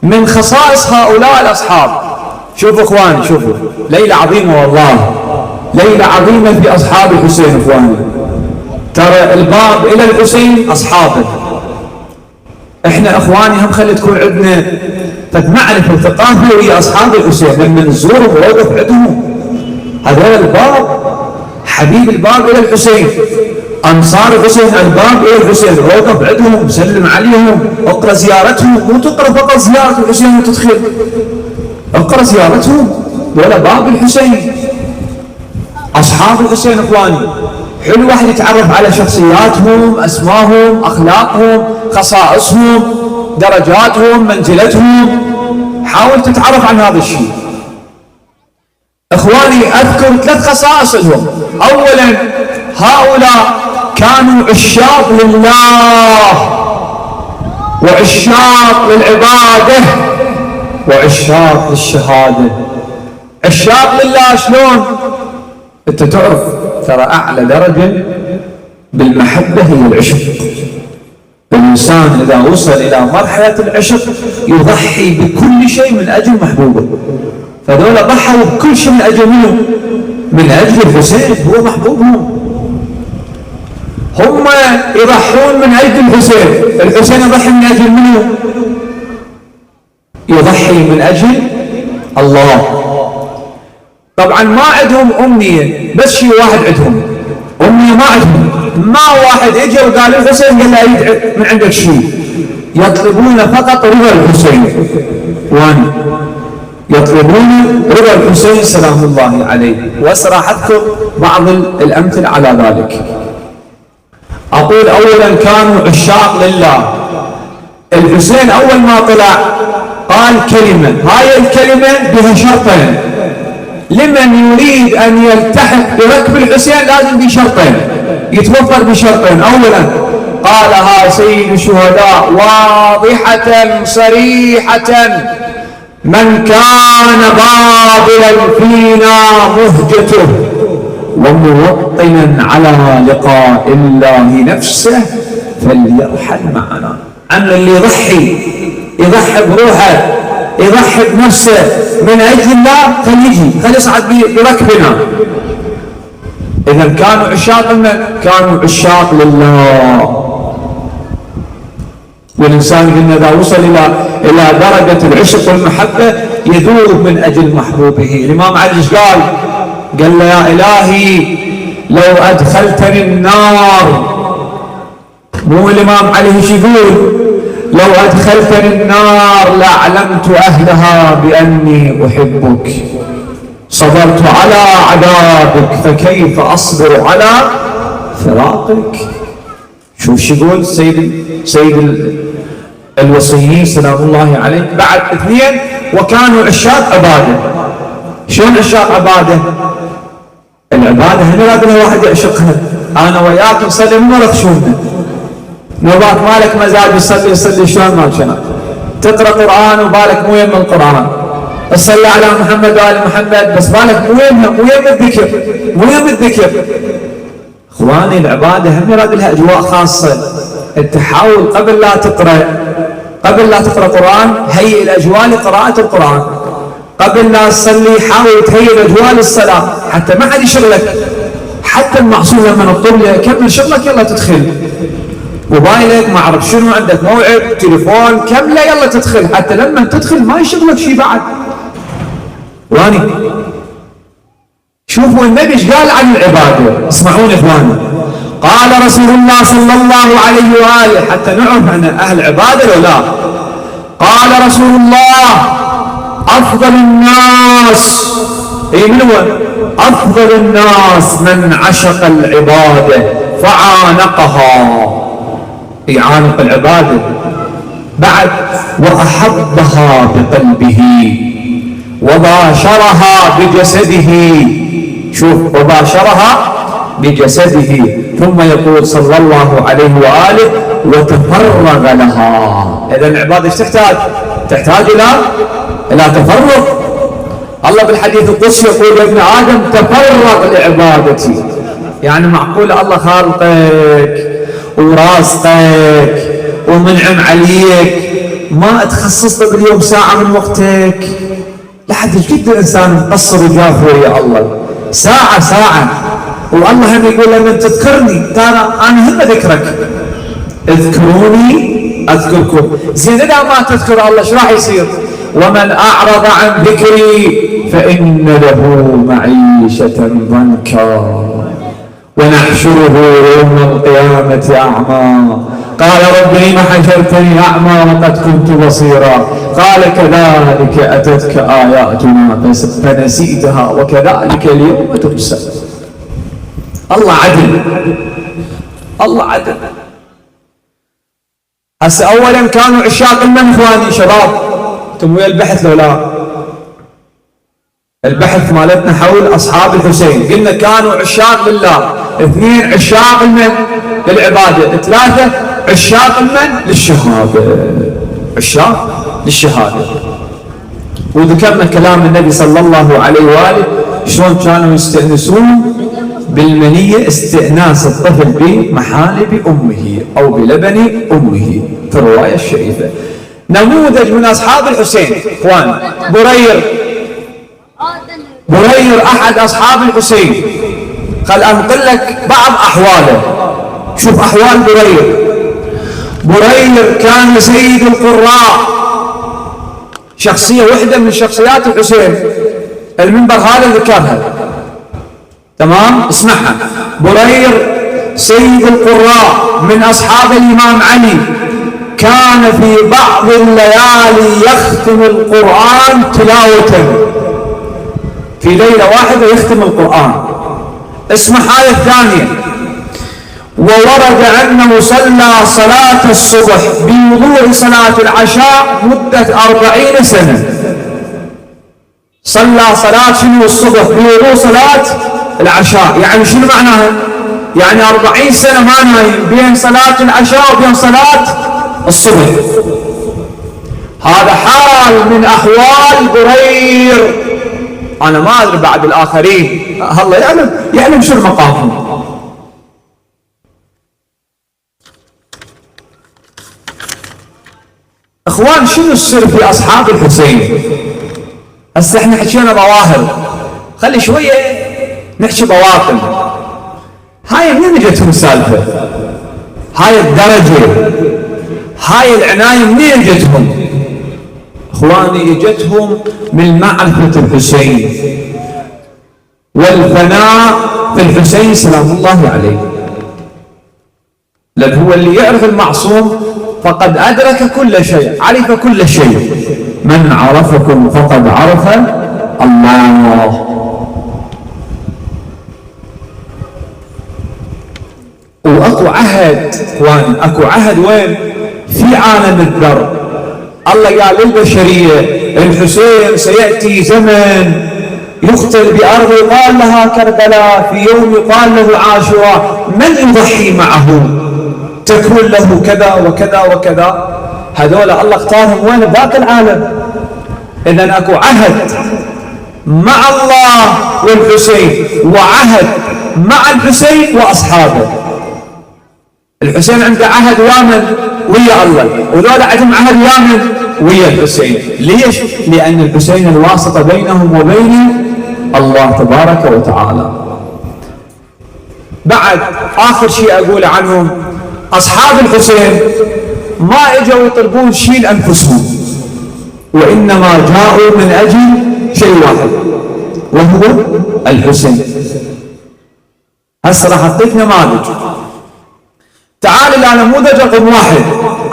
من خصائص هؤلاء الأصحاب. شوفوا إخواني، شوفوا ليلة عظيمة والله، ليلة عظيمة في أصحاب الحسين. إخواني ترى الباب إلى الحسين أصحابه، إحنا إخواني هم خلي تكون عندنا معرفة وثقافة ويا أصحاب الحسين، لما نزورهم ونوقف عندهم هذول الباب، حبيب الباب إلى الحسين، أنصار الحسين الباب إلى الحسين، وقف عندهم، سلم عليهم، اقرأ زيارتهم، مو تقرأ فقط زيارة الحسين وتدخل، اقرأ زيارتهم، ولا باب الحسين. أصحاب الحسين إخواني حلو واحد يتعرف على شخصياتهم، أسماهم، أخلاقهم، خصائصهم، درجاتهم، منزلتهم، حاول تتعرف عن هذا الشيء. إخواني أذكر 3 خصائص لهم. أولا هؤلاء كانوا عشاق لله وعشاق للعبادة وعشاق للشهادة. عشاق لله شلون؟ أنت تعرف ترى أعلى درجة بالمحبة هي العشق. الإنسان إذا وصل إلى مرحلة العشق يضحي بكل شيء من أجل محبوبه. فذولا ضحوا بكل شيء من أجل منه؟ من أجل الحسين، هو محبوبهم. هم يضحون من أجل الحسين، الحسين يضحي من أجل منه؟ يضحي من أجل الله. طبعا ما عندهم أمنية، بس شيء واحد عندهم أمنية، ما عندهم، ما واحد اجى وقال الحسين قال له يدعي من عندك شيء، يطلبون فقط رضا الحسين. وان يطلبون رضا الحسين سلام الله عليه. وسراح أذكر بعض الأمثلة على ذلك. أقول أولا كانوا عشاق لله. الحسين أول ما طلع قال كلمة، هاي الكلمة بها شرطين، لمن يريد أن يلتحق بركب الحسين لازم بشرطين، يتوفر بشرطين. أولا قالها سيد الشهداء واضحة صريحة: من كان باذلا فينا مهجته وموطنا على لقاء الله نفسه فليرحل معنا. أما اللي يضحي بروحه، يضحي بنفسه من أجل الله، خليجي خلي يصعد بركبنا. إذا كانوا عشاق لنا، كانوا عشاق لله. والإنسان قلنا إذا وصل إلى درجة العشق والمحبة يذوب من أجل محبوبه. الإمام علي ايش قال؟ قال له يا إلهي لو أدخلتني النار، مو الإمام علي ايش يقول؟ لو أدخلتني النار لأعلمت أهلها بأني أحبك، صبرت على عذابك فكيف أصبر على فراقك. شوف شو يقول سيد الوصيين سلام الله عليه. بعد 2 وكانوا عشاق عبادة. شلون عشاق عبادة؟ العبادة هنا لازم واحد يعشقها. أنا وياك نصلي من ورا خشومنا، نوبات مالك مزاج يصلي شلون ما كان، تقرأ قرآن وبالك مو يم القرآن، تصلي على محمد وآل محمد بس بالك مو يم الذكر، مو يم الذكر. اخواني العبادة هم يراد لها اجواء خاصة. انت حاول قبل لا تقرأ قرآن هيئ الاجواء لقراءة القرآن، قبل لا تصلي حاول تهيئ الاجواء للصلاة حتى ما حد يشغلك. حتى المعصوم لما نطلب له كمل شغلك يلا تدخل، موبايلك ما اعرف شنو عندك موعد تليفون كمله يلا تدخل، حتى لما تدخل ما يشغلك شيء بعد. واني شوفوا النبي ايش قال عن العباده، اسمعون اخواني. قال رسول الله صلى الله عليه واله حتى نعرف ان اهل عباده ولا لا. قال رسول الله افضل الناس، من هو افضل الناس من عشق العباده فعانقها، يعانق العباده. بعد واحبها بقلبه وباشرها بجسده. شوف وباشرها بجسده. ثم يقول صلى الله عليه وآله وتفرغ لها. إذا العبادة ايش تحتاج؟ تحتاج إلى تفرغ. الله بالحديث القدسي يقول يا ابن آدم تفرغ لعبادتي. يعني معقول الله خالقك ورازقك ومنعم عليك ما تخصص له باليوم ساعة من وقتك؟ لحد جد الإنسان مقصر وجافه يا الله، ساعة. والله هم يقول لما تذكرني ترى أنا هم أذكرك، اذكروني أذكركم. زين إذا ما تذكر الله ايش راح يصير؟ ومن أعرض عن ذكري فإن له معيشة ضنكا ونحشره يوم القيامة أعمى قال رب لم حشرتني أعمى وقد كنت بصيرا قال كذلك أتتك آياتنا فنسيتها وكذلك اليوم تنسى. الله عدل، الله عدل. هسه أولا كانوا عشاق من إخواني شباب؟ انتم ويا البحث لو لا؟ البحث مالتنا حول أصحاب الحسين، قلنا كانوا عشاق لله، 2 عشاق من للعبادة، 3 عشاق من للشهادة، عشاق للشهادة. وذكرنا كلام النبي صلى الله عليه وآله شلون كانوا يستأنسون بالمنية استئناس الطفل بمحالب أمه أو بلبن أمه في الرواية الشريفة. نموذج من أصحاب الحسين إخوان، برير أحد أصحاب الحسين، خل أنقل لك بعض أحواله. شوف أحوال برير كان سيد القراء، شخصية واحدة من شخصيات الحسين، المنبر هذا ذكرها تمام، اسمعها. برير سيد القراء من أصحاب الإمام علي، كان في بعض الليالي يختم القرآن تلاوة، في ليلة واحدة يختم القرآن. اسمع آية ثانية. وورد أنه صلى صلاة الصبح بوضوء صلاة العشاء مدة 40 سنة. صلى صلاة شنو الصبح بوضوء صلاة العشاء، يعني شنو معناها؟ يعني 40 سنة ما نايم بين صلاة العشاء وبين صلاة الصبح. هذا حال من أحوال برير. أنا ما أدري بعد الآخرين، الله يعلم شو المقام. إخوان شنو السر في أصحاب الحسين؟ هسه احنا حكينا ظواهر، خلي شوية نحكي بواطن. هاي منين جتهم السالفة؟ هاي الدرجة، هاي العناية منين جتهم؟ إخواني اجتهم من معرفة الحسين والفناء في الحسين سلام الله عليه، لأن هو اللي يعرف المعصوم فقد أدرك كل شيء، عرف كل شيء. من عرفكم فقد عرف الله. وأكو عهد إخواني، أكو عهد وين؟ في عالم الذر. الله قال للبشرية الحسين سيأتي زمن يقتل بأرض يقال لها كربلاء، في يوم يقال له عاشوراء، من يضحي معه تكون له كذا وكذا وكذا. هذول الله اختارهم وين؟ بذاك العالم. إذن أكو عهد مع الله والحسين، وعهد مع الحسين وأصحابه. الحسين عنده عهد ويا ويا الله، وذولا عندهم عهد ويا الحسين. ليش؟ لأن الحسين الواسطة بينهم وبين الله تبارك وتعالى. بعد آخر شيء أقول عنهم، أصحاب الحسين ما اجوا يطلبون شيء لأنفسهم، وإنما جاءوا من أجل شيء واحد وهو الحسين. هسه راح أعطيك نماذج. تعال إلى نموذج رقم 1،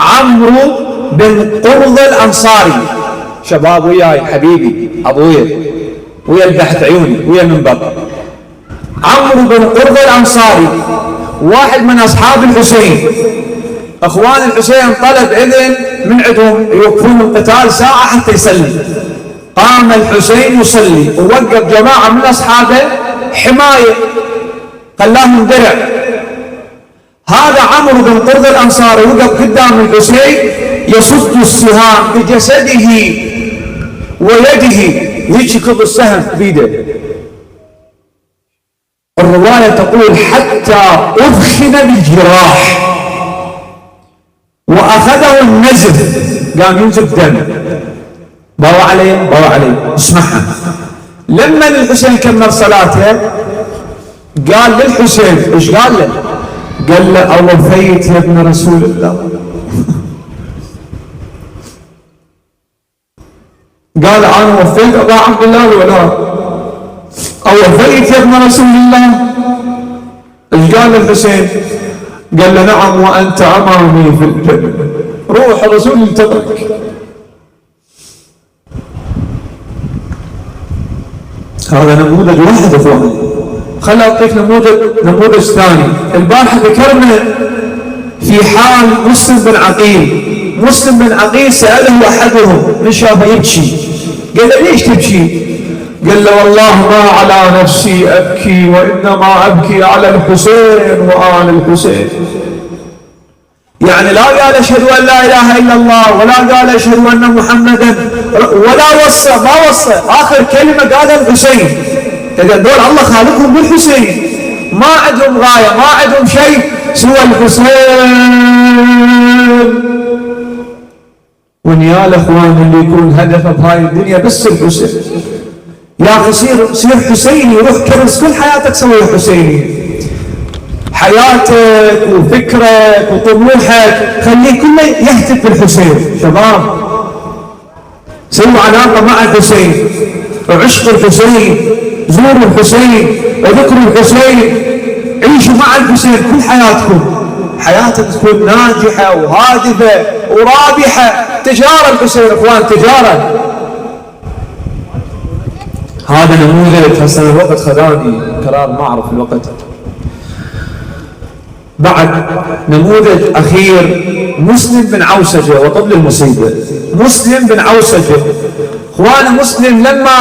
عمرو بن قرظ الأنصاري. شباب وياي حبيبي أبويا ويا البحث عيوني ويا المنبر. عمرو بن قرظ الأنصاري واحد من أصحاب الحسين. أخوان الحسين طلب إذن من عندهم يوقفون القتال ساعة حتى يصلي. قام الحسين يصلي ووقف جماعة من أصحابه حماية، خلاهم درع. هذا عمرو بن قرظ الأنصاري وقف قدام الحسين يصد السهام بجسده ويده، يشكب السهم بيده. الرواية تقول حتى أدخن بالجراح وأخذه النزف قام ينزف دم، باوى عليه اسمعها. لما الحسين كمل صلاته قال للحسين، ايش قال له؟ قال له اوفيت يا ابن رسول الله. قال انا وفيت ابا عبد الله ولا اوفيت يا ابن رسول الله؟ ايش قال للحسين؟ قال له نعم وانت امامي في الجنه، روح الرسول انتظرك. هذا نموذج واحد اخواني. خليني اعطيك نموذج ثاني. البارحه ذكرنا في حال مسلم بن عقيل ساله احدهم من شافه يبكي، قال له ليش تبكي؟ قال له والله ما على نفسي ابكي وانما ابكي على الحسين وآل الحسين. يعني لا قال اشهد ان لا اله الا الله ولا قال اشهد ان محمدا ولا وصى، ما وصى، اخر كلمه قالها الحسين. اذا دول الله خالقهم بالحسين، ما عندهم غايه، ما عندهم شيء سوى الحسين. ونيا الاخوان اللي يكون هدفه بهاي الدنيا بس الحسين، يا اخي صير حسيني، روح كرس كل حياتك سوي حسيني. حياتك وفكرك وطموحك خليه كله يهتف بالحسين. شباب سووا علاقه مع الحسين، وعشقوا الحسين، زوروا الحسين، وذكروا الحسين، عيشوا مع الحسين كل حياتكم. حياتك تكون ناجحه وهادفه ورابحه. تجاره الحسين اخوان، تجاره. هذا نموذج. هسه الوقت خذاني كلام، ما اعرف الوقت. بعد نموذج اخير، مسلم بن عوسجه وطبل المصيبه. مسلم بن عوسجه اخوانا، مسلم لما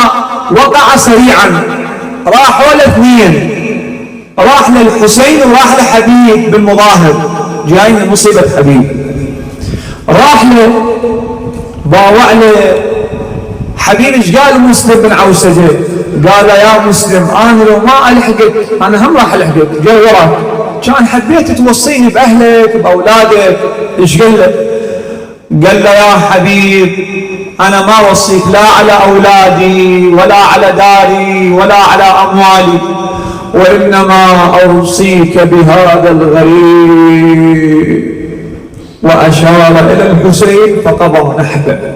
وقع سريعا راحوا له اثنين، راح للحسين وراح لحبيب بن مظاهر، جايين مصيبه حبيب. راح له باوع له حبيب. ايش قال مسلم بن عوسجه؟ قال يا مسلم انا لو ما الحقك انا هم راح الحقك، جاي وراك، كان حبيت توصيني باهلك باولادك. ايش قال له؟ قال له يا حبيب انا ما اوصيك لا على اولادي ولا على داري ولا على اموالي، وانما اوصيك بهذا الغريب. واشار الى الحسين فقضى نحبه.